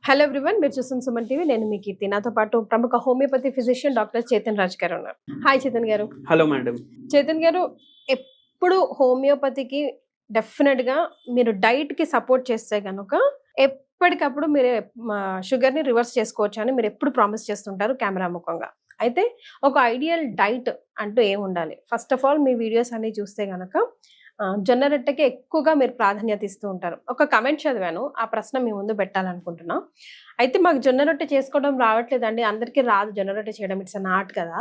Hello everyone, మీరు చూస్తున్న Suman TV. నేను మీ కీర్తి. నాతో పాటు ప్రముఖ homeopathy physician doctor Chetan Raj గారు ఉన్నారు. హాయ్ చేతన్ గారు. Hello madam. చేతన్ గారు, ఎప్పుడు హోమియోపతికి డెఫినెట్ గా మీరు డైట్ కి సపోర్ట్ చేస్తే కనుక ఎప్పటికప్పుడు మీరు షుగర్ ని రివర్స్ చేసుకోవచ్చు అని మీరు ఎప్పుడు ప్రామిస్ చేస్తుంటారు కెమెరా ముఖంగా. అయితే ఒక ఐడియల్ డైట్ అంటూ ఏమి ఉండాలి? First of all me videos అన్ని చూస్తే గనక జొన్న రొట్టెకి ఎక్కువగా మీరు ప్రాధాన్యత ఇస్తూ ఉంటారు. ఒక కమెంట్ చదివాను, ఆ ప్రశ్న మీ ముందు పెట్టాలనుకుంటున్నా. అయితే మాకు జొన్న రొట్టె చేసుకోవడం రావట్లేదండి, అందరికీ రాదు జొన్న రొట్టె చేయడం, ఇట్స్ అన్ ఆర్ట్ కదా,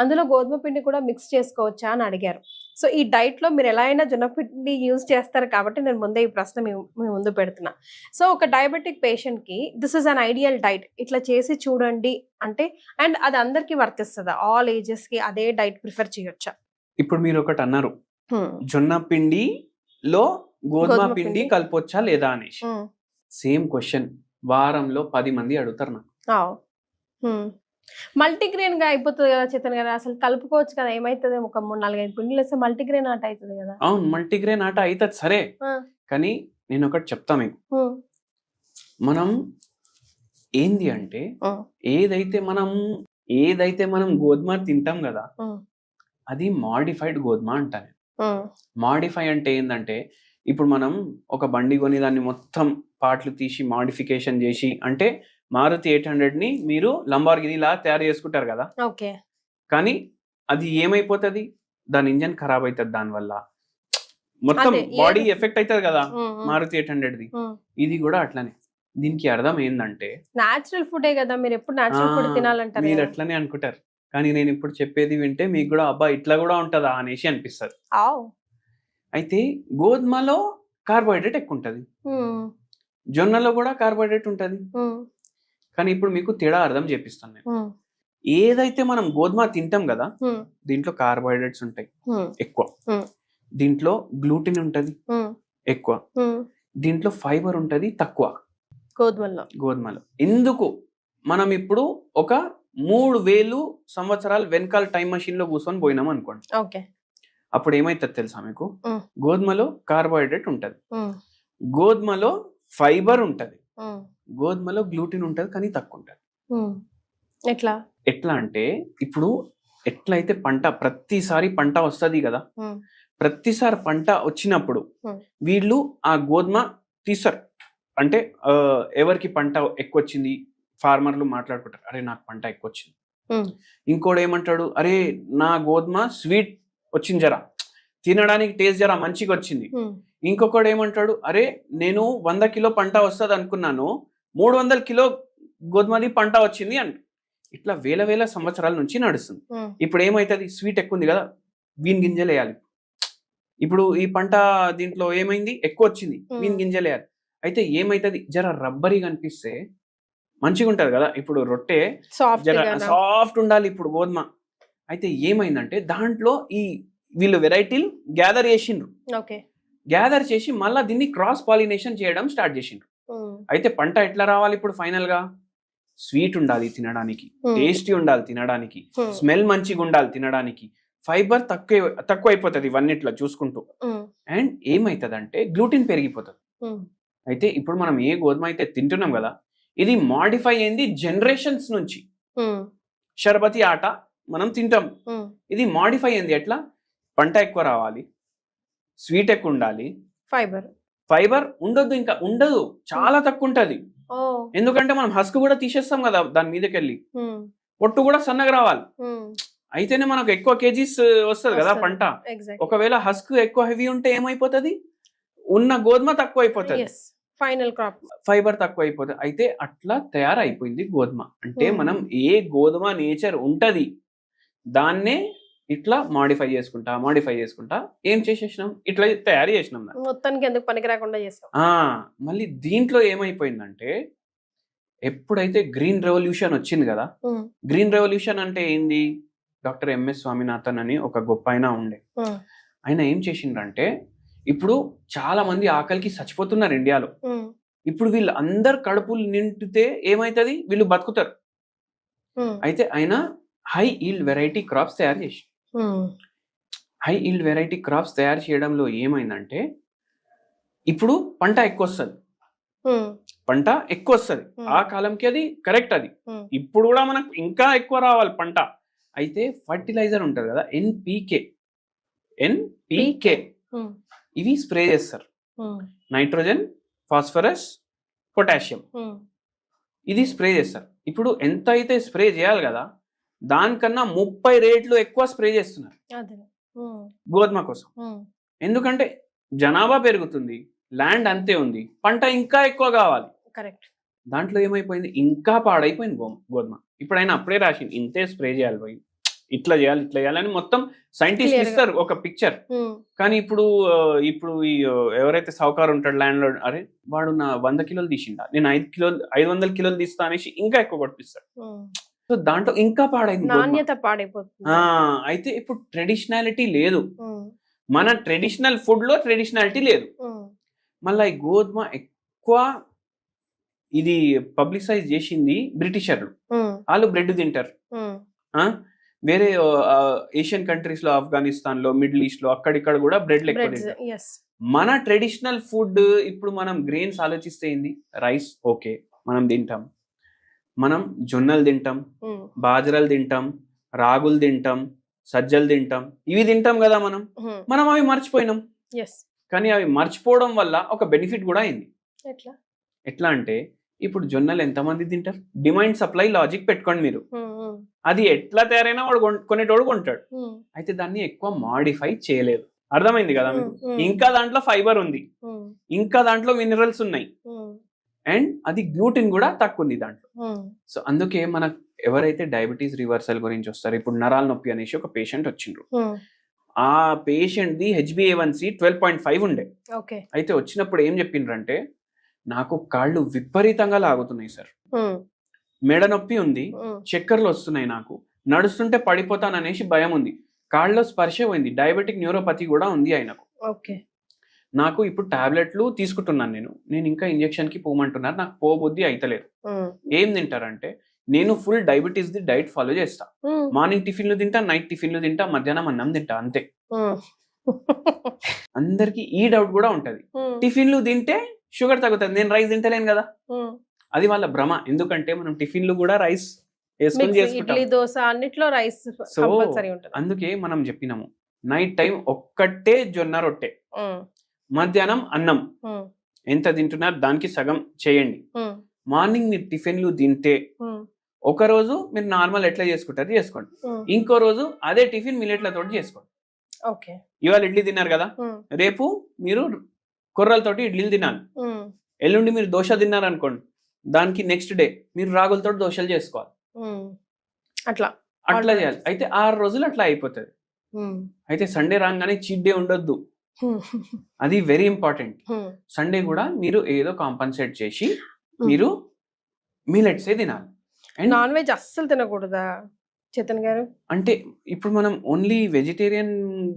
అందులో గోధుమ పిండి కూడా మిక్స్ చేసుకోవచ్చా అని అడిగారు. సో ఈ డైట్లో మీరు ఎలా అయినా జొన్న పిండి యూజ్ చేస్తారు కాబట్టి నేను ముందే ఈ ప్రశ్న మీ ముందు పెడుతున్నా. సో ఒక డయాబెటిక్ పేషెంట్కి this is an ideal diet, ఇట్లా చేసి చూడండి అంటే, అండ్ అది అందరికీ వర్తిస్తుందా? ఆల్ ఏజెస్కి అదే డైట్ ప్రిఫర్ చేయొచ్చా? ఇప్పుడు మీరు ఒకటి అన్నారు, జొన్న పిండిలో గోధుమ పిండి కలపొచ్చా లేదా అనేసి. సేమ్ క్వశ్చన్ వారంలో 10 మంది అడుగుతారు నాకు. మల్టీగ్రెయిన్ గా అయిపోతుంది కదా చేతన్ గారు, అసలు కలుపుకోవచ్చు కదా, ఏమైతుంది? ఒక 3-4-5 పిండిలు వేస్తే మల్టీగ్రెయిన్ ఆట అవుతుంది కదా. అవును, మల్టీగ్రెయిన్ ఆట అవుతుంది సరే, కానీ నేను ఒకటి చెప్తా మీకు. మనం ఏంది అంటే ఏదైతే మనం గోధుమ తింటాం కదా, అది మాడిఫైడ్ గోధుమ అంటాను. మాడిఫై అంటే ఏంటంటే, ఇప్పుడు మనం ఒక బండి కొని దాన్ని మొత్తం పార్ట్లు తీసి మాడిఫికేషన్ చేసి, అంటే మారుతి 800ని మీరు లంబార్గిని లా తయారు చేసుకుంటారు కదా, కానీ అది ఏమైపోతుంది, దాని ఇంజన్ ఖరాబ్ అవుతుంది, దానివల్ల మొత్తం బాడీ ఎఫెక్ట్ అవుతుంది కదా మారుతి 800ది. ఇది కూడా అట్లనే. దీనికి అర్థం ఏంటంటే నేచురల్ ఫుడే కదా, మీరు ఎప్పుడు నేచురల్ ఫుడ్ తినాలంటారు. మీరు అట్లనే అనుకుంటారు, కానీ నేను ఇప్పుడు చెప్పేది వింటే మీకు కూడా అబ్బా ఇట్లా కూడా ఉంటుందా అనేసి అనిపిస్తుంది. అయితే గోధుమలో కార్బోహైడ్రేట్ ఎక్కువ ఉంటుంది, జొన్నలో కూడా కార్బోహైడ్రేట్ ఉంటుంది, కానీ ఇప్పుడు మీకు తేడా అర్థం చేపిస్తాను నేను. ఏదైతే మనం గోధుమ తింటాం కదా, దీంట్లో కార్బోహైడ్రేట్స్ ఉంటాయి ఎక్కువ, దీంట్లో గ్లూటిన్ ఉంటది ఎక్కువ, దీంట్లో ఫైబర్ ఉంటది తక్కువ గోధుమలో. ఎందుకు మనం ఇప్పుడు ఒక 3000 సంవత్సరాలు వెనకాల టైం మషిన్ లో కూర్చొని పోయినాం అనుకోండి, అప్పుడు ఏమైతుంది తెలుసా మీకు? గోధుమలో కార్బోహైడ్రేట్ ఉంటది, గోధుమలో ఫైబర్ ఉంటది, గోధుమలో గ్లూటిన్ ఉంటది, కానీ తక్కువ ఉంటది. ఎట్లా అంటే, ఇప్పుడు ఎట్లయితే ప్రతిసారి పంట వస్తుంది కదా, ప్రతిసారి పంట వచ్చినప్పుడు వీళ్ళు ఆ గోధుమ తీస్తారు. అంటే ఎవరికి పంట ఎక్కువ వచ్చింది, ఫార్మర్లు మాట్లాడుకుంటారు, అరే నాకు పంట ఎక్కువ వచ్చింది. ఇంకోటి ఏమంటాడు, అరే నా గోధుమ స్వీట్ వచ్చింది, జరా తినడానికి టేస్ట్ జరా మంచిగా వచ్చింది. ఇంకొకడు ఏమంటాడు, అరే నేను 100 కిలో పంట వస్తుంది అనుకున్నాను, 300 కిలో గోధుమది పంట వచ్చింది అంట. ఇట్లా వేల సంవత్సరాల నుంచి నడుస్తుంది. ఇప్పుడు ఏమైతుంది, స్వీట్ ఎక్కువ ఉంది కదా, వీన్ గింజలు వేయాలి. ఇప్పుడు ఈ పంట దీంట్లో ఏమైంది, ఎక్కువ వచ్చింది, వీన్ గింజలు వేయాలి. అయితే ఏమైతుంది, జర రబ్బరీ కనిపిస్తే మంచిగా ఉంటది కదా. ఇప్పుడు రొట్టె సాఫ్ట్ ఉండాలి, ఇప్పుడు గోధుమ. అయితే ఏమైందంటే, దాంట్లో వీళ్ళు వెరైటీలు గ్యాదర్ చేసి మళ్ళీ దీన్ని క్రాస్ పాలినేషన్ చేయడం స్టార్ట్ చేసిండ్రు. అయితే పంట ఎట్లా రావాలి ఇప్పుడు ఫైనల్ గా? స్వీట్ ఉండాలి తినడానికి, టేస్టీ ఉండాలి తినడానికి, స్మెల్ మంచిగా ఉండాలి తినడానికి, ఫైబర్ తక్కువ అయిపోతుంది ఇవన్నిట్లో చూసుకుంటూ. అండ్ ఏమైతుందంటే గ్లూటిన్ పెరిగిపోతుంది. అయితే ఇప్పుడు మనం ఏ గోధుమ అయితే తింటున్నాం కదా, ఇది మాడిఫై అయింది జనరేషన్స్ నుంచి. షర్బతి ఆట మనం తింటాం, ఇది మాడిఫై అయింది. ఎట్లా? పంట ఎక్కువ రావాలి, స్వీట్ ఎక్కువ ఉండాలి, ఫైబర్ ఉండొద్దు, ఇంకా ఉండదు, చాలా తక్కువ ఉంటది. ఎందుకంటే మనం హస్క్ కూడా తీసేస్తాం కదా దాని మీదకి వెళ్ళి, పొట్టు కూడా సన్నగా రావాలి, అయితేనే మనకు ఎక్కువ కేజీస్ వస్తుంది కదా పంట. ఒకవేళ హస్క్ ఎక్కువ హెవీ ఉంటే ఏమైపోతుంది, ఉన్న గోధుమ తక్కువ అయిపోతుంది, ఫైనల్ క్రాప్ ఫైబర్ తక్కువ అయిపోతుంది. అయితే అట్లా తయారైపోయింది గోధుమ. అంటే మనం ఏ గోధుమ నేచర్ ఉంటది దాన్నే ఇట్లా మాడిఫై చేసుకుంటా ఏం చేసేసినాం, ఇట్లా తయారు చేసినాం, మొత్తానికి ఎందుకు పనికి రాకుండా చేస్తాం. మళ్ళీ దీంట్లో ఏమైపోయిందంటే, ఎప్పుడైతే గ్రీన్ రెవల్యూషన్ వచ్చింది కదా, గ్రీన్ రెవల్యూషన్ అంటే ఏంది, డాక్టర్ ఎంఎస్ స్వామినాథన్ అని ఒక గొప్ప ఉండే, ఆయన ఏం చేసిండ్రంటే, ఇప్పుడు చాలా మంది ఆకలికి చచ్చిపోతున్నారు ఇండియాలో. ఇప్పుడు వీళ్ళు అందరు కడుపులు నింపితే ఏమైతుంది, వీళ్ళు బతుకుతారు. అయితే ఆయన హై ఈల్డ్ వెరైటీ క్రాప్స్ తయారు చేసి, హై ఈల్డ్ వెరైటీ క్రాప్స్ తయారు చేయడంలో ఏమైందంటే, ఇప్పుడు పంట ఎక్కువ వస్తుంది, పంట ఎక్కువ వస్తుంది. ఆ కాలంకి అది కరెక్ట్. అది ఇప్పుడు కూడా మనకు ఇంకా ఎక్కువ రావాలి పంట. అయితే ఫర్టిలైజర్ ఉంటది కదా, ఎన్పికే ఇవి స్ప్రే చేస్తారు. నైట్రోజన్, ఫాస్ఫరస్, పొటాషియం ఇది స్ప్రే చేస్తారు. ఇప్పుడు ఎంత అయితే స్ప్రే చేయాలి కదా, దానికన్నా 30 రెట్లు ఎక్కువ స్ప్రే చేస్తున్నారు గోధుమ కోసం. ఎందుకంటే జనాభా పెరుగుతుంది, ల్యాండ్ అంతే ఉంది, పంట ఇంకా ఎక్కువ కావాలి. కరెక్ట్. దాంట్లో ఏమైపోయింది, ఇంకా పాడైపోయింది గోధుమ. ఇప్పుడు ఆయన అప్పుడే రాసింది ఇంతే స్ప్రే చేయాలి పోయి, ఇట్లా చేయాలి అని మొత్తం సైంటిస్ట్ ఇస్తారు ఒక పిక్చర్. కానీ ఇప్పుడు ఈ ఎవరైతే సౌకారు ఉంటాడు ల్యాండ్ లోడ్, అరే వాడు నా 100 కిలోలు తీసిండా, నేను 500 కిలోలు తీస్తా అనేసి ఇంకా ఎక్కువ పట్టిస్తాడు. సో దాంట్లో ఇంకా పాడైంది, నాణ్యత పాడైపోతుంది. అయితే ఇప్పుడు ట్రెడిషనాలిటీ లేదు, మన ట్రెడిషనల్ ఫుడ్ లో ట్రెడిషనాలిటీ లేదు. మళ్ళీ ఈ గోధుమ ఎక్కువ ఇది పబ్లిసైజ్ చేసింది బ్రిటిషర్లు. వాళ్ళు బ్రెడ్ తింటారు. వేరే ఏషియన్ కంట్రీస్ లో, ఆఫ్ఘనిస్తాన్ లో, మిడిల్ ఈస్ట్ లో అక్కడిక్కడ కూడా బ్రెడ్ ఎక్కువ తింటారు. మన ట్రెడిషనల్ ఫుడ్ ఇప్పుడు మనం గ్రెయిన్స్ ఆలోచిస్తే ఏంది, రైస్ ఓకే మనం తింటాం, మనం జొన్నలు తింటాం, బాజరాలు తింటాం, రాగులు తింటాం, సజ్జలు తింటాం, ఇవి తింటాం కదా మనం అవి మర్చిపోయినాం. కానీ అవి మర్చిపోవడం వల్ల ఒక బెనిఫిట్ కూడా అయింది. ఎట్లా అంటే ఇప్పుడు జొన్నలు ఎంతమంది తింటారు, డిమాండ్ సప్లై లాజిక్ పెట్టుకోండి మీరు. అది ఎట్లా తయారైనా వాడు కొనేటోడు కొంటాడు. అయితే దాన్ని ఎక్కువ మాడిఫై చేయలేదు, అర్థమైంది కదా మీకు. ఇంకా దాంట్లో ఫైబర్ ఉంది, ఇంకా దాంట్లో మినరల్స్ ఉన్నాయి, అండ్ అది గ్లూటిన్ కూడా తక్కువ ఉంది దాంట్లో. సో అందుకే మనకు ఎవరైతే డయాబెటీస్ రివర్సల్ గురించి వస్తారు, ఇప్పుడు నరాల నొప్పి అనేసి ఒక పేషెంట్ వచ్చిండ్రు. ఆ పేషెంట్ ది HbA1c 12.5 ఉండే. అయితే వచ్చినప్పుడు ఏం చెప్పిండ్రంటే, నాకు కాళ్ళు విపరీతంగా లాగుతున్నాయి సార్, మెడ నొప్పి ఉంది, చక్కర్లు వస్తున్నాయి, నాకు నడుస్తుంటే పడిపోతాననేసి భయం ఉంది, కాళ్ళలో స్పర్శ పోయింది, డయాబెటిక్ న్యూరోపతి కూడా ఉంది ఆయనకు. నాకు ఇప్పుడు టాబ్లెట్లు తీసుకుంటున్నాను, నేను ఇంకా ఇంజెక్షన్ కి పోమంటున్నారు, నాకు పోబుద్ధి అయితలేదు. ఏం తింటారంటే, నేను full diabetes the diet follow చేస్తా. మార్నింగ్ టిఫిన్లు తింటా, నైట్ టిఫిన్లు తింటా, మధ్యాహ్నం అన్నం తింటా, అంతే. అందరికి ఈ డౌట్ కూడా ఉంటది, టిఫిన్లు తింటే షుగర్ తగ్గుతుంది, నేను రైస్ తింటలేను కదా. అది వాళ్ళ భ్రమ. ఎందుకంటే మనం టిఫిన్లు కూడా రైస్ వేసుకొని చేసుకుంటాం. సో అందుకే మనం చెప్పినాము, నైట్ టైం ఒక్కటే జొన్న రొట్టె, మధ్యాహ్నం అన్నం, ఎంత తింటున్నారు దానికి సగం చేయండి. మార్నింగ్ మీరు టిఫిన్లు తింటే ఒక రోజు మీరు నార్మల్ ఎట్లా చేసుకుంటారు చేసుకోండి, ఇంకో రోజు అదే టిఫిన్ మిల్లెట్లతో చేసుకోండి. ఇవాళ ఇడ్లీ తిన్నారు కదా, రేపు మీరు కొర్రలతోటి ఇడ్లీలు తినాలి, ఎల్లుండి మీరు దోశ తిన్నారు అనుకోండి, దానికి నెక్స్ట్ డే మీరు రాగులతో దోశలు చేసుకోవాలి. అట్లా చేయాలి. అయితే 6 రోజులు అట్లా అయిపోతుంది. అయితే సండే రాగానే చీట్ డే ఉండొద్దు, అది వెరీ ఇంపార్టెంట్. సండే కూడా మీరు ఏదో కాంపన్సేట్ చేసి మీరు మిల్లెట్సే తినాలి. నాన్ వెజ్ అస్సలు తినకూడదా చేతన్ గారు? అంటే ఇప్పుడు మనం ఓన్లీ వెజిటేరియన్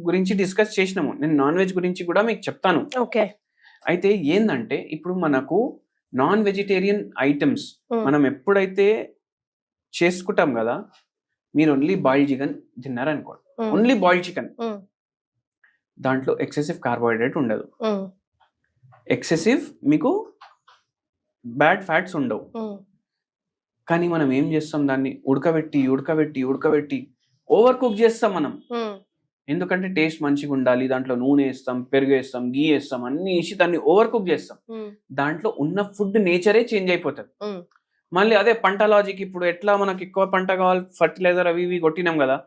గురించి డిస్కస్ చేసినాము, నేను నాన్ వెజ్ గురించి కూడా మీకు చెప్తాను. అయితే ఏందంటే, ఇప్పుడు మనకు నాన్ వెజిటేరియన్ ఐటమ్స్ మనం ఎప్పుడైతే చేసుకుంటాం కదా, మీరు ఓన్లీ బాయిల్డ్ చికెన్ తిన్నారనుకోండి, ఓన్లీ బాయిల్డ్ చికెన్, దాంట్లో ఎక్సెసివ్ కార్బోహైడ్రేట్ ఉండదు, ఎక్సెసివ్ మీకు బ్యాడ్ ఫ్యాట్స్ ఉండవు. కానీ మనం ఏం చేస్తాం, దాన్ని ఉడకబెట్టి ఓవర్ కుక్ చేస్తాం మనం. ఎందుకంటే టేస్ట్ మంచిగా ఉండాలి, దాంట్లో నూనె వేస్తాం, పెరుగు వేస్తాం, గీ వేస్తాం, అన్ని వేసి దాన్ని ఓవర్ కుక్ చేస్తాం. దాంట్లో ఉన్న ఫుడ్ నేచరే చేంజ్ అయిపోతుంది. మళ్ళీ అదే పంట లాజిక్, ఇప్పుడు ఎట్లా మనకి ఎక్కువ పంట కావాలి, ఫర్టిలైజర్ అవి ఇవి కొట్టినాం కదా,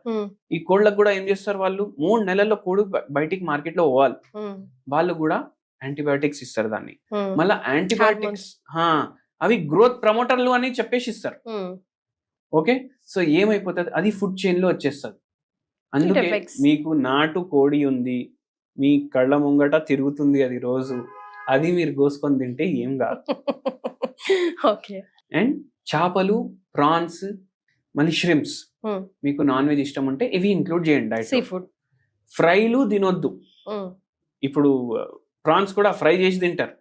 ఈ కోళ్ళకు కూడా ఏం చేస్తారు వాళ్ళు, 3 నెలల్లో కోడి బయటికి మార్కెట్ లో పోవాలి, వాళ్ళు కూడా యాంటీబయాటిక్స్ ఇస్తారు దాన్ని. మళ్ళీ యాంటీబయాటిక్స్ అవి గ్రోత్ ప్రమోటర్లు అని చెప్పేసి ఇస్తారు. ఓకే, సో ఏమైపోతుంది, అది ఫుడ్ చైన్ లో వచ్చేస్తుంది. అందుకే మీకు నాటు కోడి ఉంది, మీ కళ్ళ ముంగట తిరుగుతుంది అది రోజు, అది మీరు కోసుకొని తింటే ఏం కాదు. అండ్ చేపలు, ప్రాన్స్, మళ్ళీ ష్రింప్స్, మీకు నాన్ వెజ్ ఇష్టం ఉంటే ఇవి ఇంక్లూడ్ చేయండి డైట్. సీ ఫుడ్ ఫ్రైలు తినొద్దు. ఇప్పుడు ప్రాన్స్ కూడా ఫ్రై చేసి తింటారు,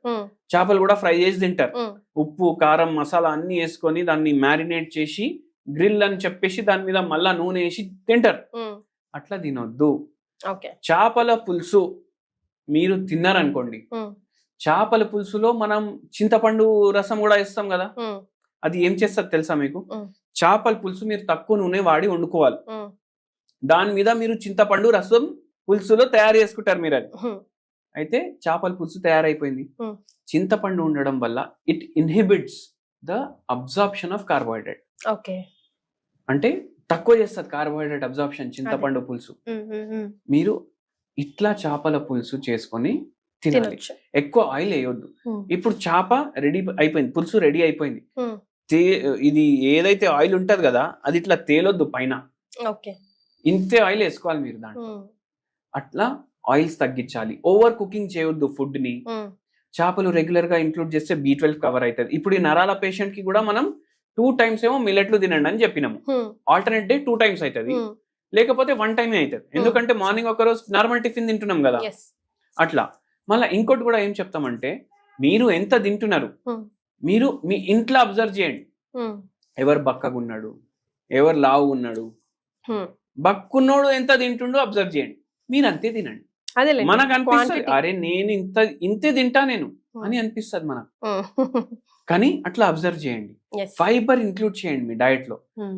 చేపలు కూడా ఫ్రై చేసి తింటారు, ఉప్పు కారం మసాలా అన్ని వేసుకొని దాన్ని మ్యారినేట్ చేసి గ్రిల్ అని చెప్పేసి దాని మీద మళ్ళా నూనె వేసి తింటారు. అట్లా తినొద్దు. చేపల పులుసు మీరు తిన్నారనుకోండి, చేపల పులుసులో మనం చింతపండు రసం కూడా వేస్తాం కదా, అది ఏం చేస్తుంది తెలుసా మీకు? చేపల పులుసు మీరు తక్కువ నూనె వాడి వండుకోవాలి, దాని మీద మీరు చింతపండు రసం పులుసులో తయారు చేసుకుంటారు మీరు. అది అయితే చేపల పులుసు తయారైపోయింది. చింతపండు ఉండడం వల్ల it inhibits the absorption of carbohydrate. Okay, అంటే తక్కువ చేస్తుంది కార్బోహైడ్రేట్ అబ్జార్ప్షన్ చింతపండు పులుసు. మీరు ఇట్లా చేపల పులుసు చేసుకొని తినాలి, ఎక్కువ ఆయిల్ వేయొద్దు. ఇప్పుడు చేప రెడీ అయిపోయింది, పులుసు రెడీ అయిపోయింది. ఇది ఏదైతే ఆయిల్ ఉంటది కదా అది ఇట్లా తేలొద్దు పైన, ఇంతే ఆయిల్ వేసుకోవాలి మీరు దాంట్లో. అట్లా ఆయిల్స్ తగ్గించాలి, ఓవర్ కుకింగ్ చేయొద్దు ఫుడ్ ని. చేపలు రెగ్యులర్ గా ఇంక్లూడ్ చేస్తే B12 కవర్ అవుతుంది. ఇప్పుడు ఈ నరాల పేషెంట్ కి కూడా మనం 2 times ఏమో మిల్లెట్లు తినండి అని చెప్పినాము. ఆల్టర్నేట్ డే 2 times అవుతుంది, లేకపోతే 1 time అవుతుంది. ఎందుకంటే మార్నింగ్ ఒక రోజు నార్మల్ టిఫిన్ తింటున్నాం కదా అట్లా. మళ్ళీ ఇంకోటి కూడా ఏం చెప్తామంటే, మీరు ఎంత తింటున్నారు మీరు మీ ఇంట్లో అబ్జర్వ్ చేయండి. ఎవరు బక్కగా ఉన్నాడు, ఎవరు లావు ఉన్నాడు, బక్కున్నోడు ఎంత తింటుండో అబ్జర్వ్ చేయండి, మీరు అంతే తినండి. మనకు అనిపిస్తుంది అరే నేను ఇంతే తింటా నేను అని అనిపిస్తుంది మనకు, కానీ అట్లా అబ్జర్వ్ చేయండి. ఫైబర్ ఇంక్లూడ్ చేయండి మీ డయట్ లో.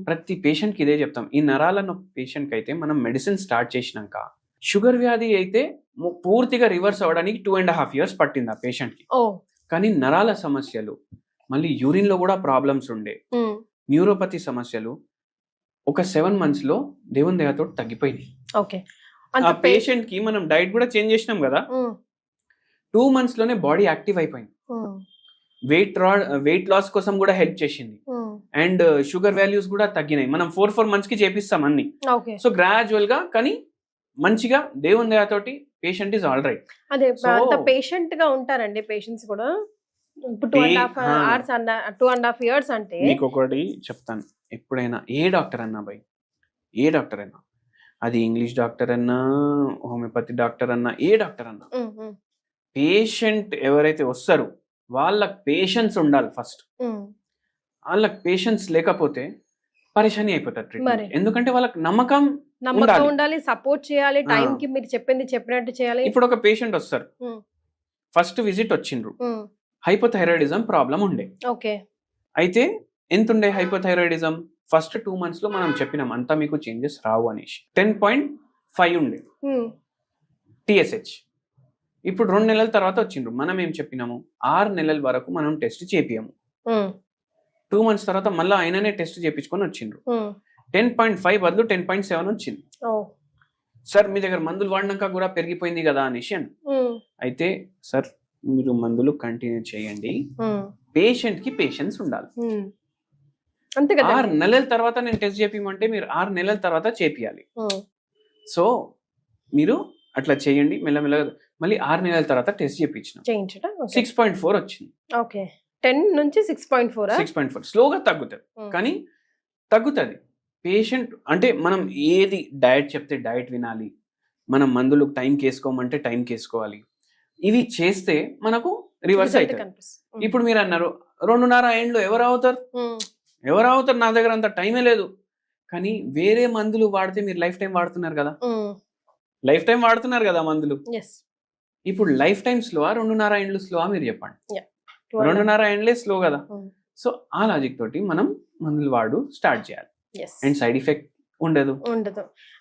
ప్రతి పేషెంట్ కి ఇదే చెప్తాం. ఈ నరాల పేషెంట్ కి అయితే మనం మెడిసిన్ స్టార్ట్ చేసినాక, షుగర్ వ్యాధి అయితే పూర్తిగా రివర్స్ అవ్వడానికి 2.5 years పట్టింది ఆ పేషెంట్ కి. కానీ నరాల సమస్యలు, మళ్ళీ యూరిన్ లో కూడా ప్రాబ్లమ్స్ ఉండే, న్యూరోపతి సమస్యలు ఒక 7 months లో దేవుని దయతో తగ్గిపోయినాయి. ఆ పేషెంట్ కి మనం డైట్ కూడా చేంజ్ చేసినాం కదా, 2 months లోనే బాడీ యాక్టివ్ అయిపోయింది. వెయిట్ లాస్ కోసం కూడా హెల్ప్ చేసింది, అండ్ షుగర్ వాల్యూస్ కూడా తగ్గినాయి. మనం 4 months కి చేపిస్తాం అన్ని. సో గ్రాడ్యువల్ గా కానీ మంచిగా దేవుని దయతోటి పేషెంట్ ఇస్ ఆల్ రైట్. అదే అంత పేషెంట్ గా ఉంటారండి పేషెంట్స్ కూడా. ఇప్పుడు 2.5 years అంటే మీకు ఒకటి చెప్తాను, ఎప్పుడైనా ఏ డాక్టర్ అన్నా ఏ డాక్టర్ అయినా, అది ఇంగ్లీష్ డాక్టర్ అన్నా, హోమియోపతి డాక్టర్ అన్నా, ఏ డాక్టర్ అన్నా, పేషెంట్ ఎవరైతే వస్తారో వాళ్ళకి పేషెన్స్ ఉండాలి ఫస్ట్. వాళ్ళకి పేషెన్స్ లేకపోతే పరిశాని అయిపోతారు ట్రీట్మెంట్. ఎందుకంటే వాళ్ళకి నమ్మకం ఉండాలి, సపోర్ట్ చేయాలి, టైం కి మీరు చెప్పింది చెప్పినట్టు చేయాలి. ఇప్పుడు ఒక పేషెంట్ వస్తారు, ఫస్ట్ విజిట్ వచ్చిండ్రు, హైపోథైరాయిడిజం ప్రాబ్లం ఉండే. అయితే ఎంత ఉండే హైపోథైరాయిడిజం? ఫస్ట్ 2 months లో మనం చెప్పినాం అంతా మీకు చేంజెస్ రావు అనేసి. 10.5 ఉండే TSH. ఇప్పుడు 2 నెలల తర్వాత వచ్చిండ్రు, మనం ఏం చెప్పినాము 6 నెలల వరకు మనం టెస్ట్ చేపియము. 2 months తర్వాత మళ్ళీ ఆయననే టెస్ట్ చేపించుకొని వచ్చిండ్రు, 10.5 బదులు 10.7 వచ్చింది. సార్ మీ దగ్గర మందులు వాడినాక కూడా పెరిగిపోయింది కదా అనేసి అని. అయితే సార్ మీరు మందులు కంటిన్యూ చేయండి, పేషెంట్ కి పేషెన్స్ ఉండాలి. 6 నెలల తర్వాత నేను టెస్ట్ చేపిమంటే మీరు 6 నెలల తర్వాత చేపియాలి. సో మీరు అట్లా చేయండి మెల్లమెల్లగా. మళ్ళీ 6 నెలల తర్వాత టెస్ట్ చేయించిన 6.4 వచ్చింది. 10 నుంచి 6.4 స్లోగా తగ్గుతుంది, కానీ తగ్గుతుంది. పేషెంట్ అంటే మనం ఏది డయట్ చెప్తే డయట్ వినాలి, మనం మందులు టైంకి వేసుకోమంటే టైంకి వేసుకోవాలి. ఇవి చేస్తే మనకు రివర్స్ అవుతుంది. ఇప్పుడు మీరు అన్నారు 2.5 ఏళ్ళు ఎవరు అవుతారు, నా దగ్గర అంత టైమే లేదు. కానీ వేరే మందులు వాడితే మీరు లైఫ్ టైం వాడుతున్నారు కదా మందులు. ఇప్పుడు లైఫ్ టైం స్లోవా 2.5 ఏళ్ళు స్లోవా మీరు చెప్పండి. 2.5 ఏళ్ళే స్లో కదా. సో ఆ లాజిక్ తోటి మనం మందులు వాడు స్టార్ట్ చేయాలి, అండ్ సైడ్ ఎఫెక్ట్ ఉండదు.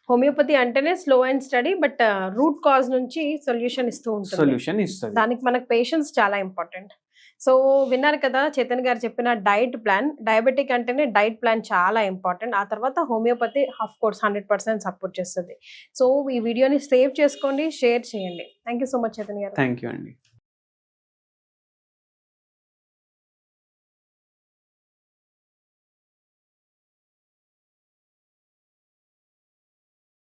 హోమియోపతి అంటేనే slow and study, but root cause నుంచి సొల్యూషన్ ఇస్తుంది. దానికి మనకు పేషెన్స్ చాలా ఇంపార్టెంట్. సో విన్నారు కదా చేతన్ గారు చెప్పిన డైట్ ప్లాన్. డయాబెటిక్ అంటేనే డైట్ ప్లాన్ చాలా ఇంపార్టెంట్. ఆ తర్వాత హోమియోపతి ఆఫ్ కోర్స్ 100% సపోర్ట్ చేస్తుంది. సో ఈ వీడియోని సేవ్ చేసుకోండి, షేర్ చేయండి. Thank you so much Chetan garu. Thank you అండి.